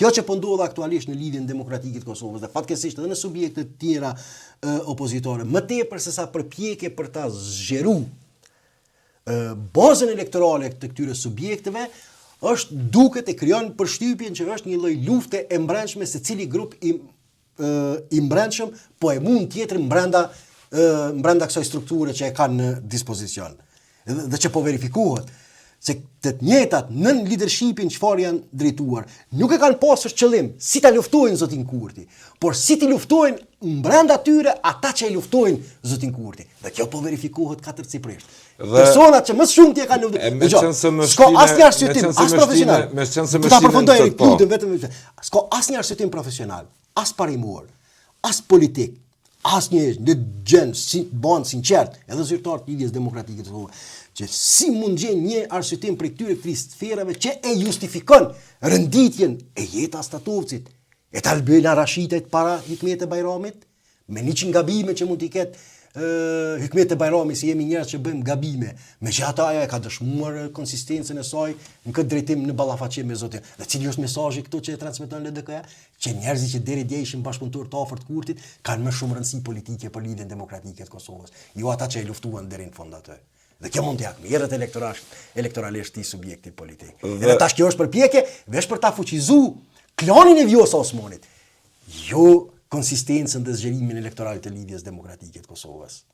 Kjo që po ndodh aktualisht në lidhjen demokratike të Kosovës dhe fatkeqësisht edhe në subjekte të tjera opozitore, më tepër se sa përpjekje për ta zgjeruar bazën elektorale të këtyre subjekteve, është duket e krijon përshtypjen që është një lloj lufte e brendshme se cili grup i brendshëm po e mund tjetrin brenda kësaj strukture që e kanë në dispozicion. Dhe që po verifikohet se të njëjtat nën leadershipin çfarë janë drejtuar, nuk e kanë pasur qëllim si ta luftojnë zotin Kurti, por si ti luftojnë brenda tyre ata që e luftojnë zotin Kurti. Dhe kjo po verifikohet katërcipërisht. Personat që më shumë ti e kanë luftuar. S'ka asnjë arsyetim, as profesional. Ta përfundoj punktën vetëm. S'ka asnjë arsyetim profesional, as parimor, as politik. Asnjë në gjën ban sinqert, edhe zyrtar të lidhjes demokratike të Kosovës, që si mund gjen një arsyetim për këtyre sferave që e justifikon rënditjen e jetës Tatovcit, e të Albina Rashitit para Hikmet e Bajramit, me 100 gabime që mund t'i ketë Hikmet e Bajrami, si jemi njerëz që bëjmë gabime, megjithatë ajo e ka dëshmuar konsistencën e saj në këtë drejtim në ballafaqim me Zotin. Dhe cili është mesazhi këtu që e transmeton LDK-ja? Që njerëzit që deri dje ishin bashkëpunëtor të afërt Kurtit kanë më shumë rëndësi politike për lidhjen demokratike të Kosovës, jo ata që e luftuan deri në fund atë. Dhe kjo mund t'jak mirët elektoralisht i subjekti politik. Edhe tash kjo është përpjekje veç për ta fuqizuar klanin e Vjosa Osmanit. Jo konsistencën dhe zgjerimin elektoral të lidhjes demokratike të Kosovës.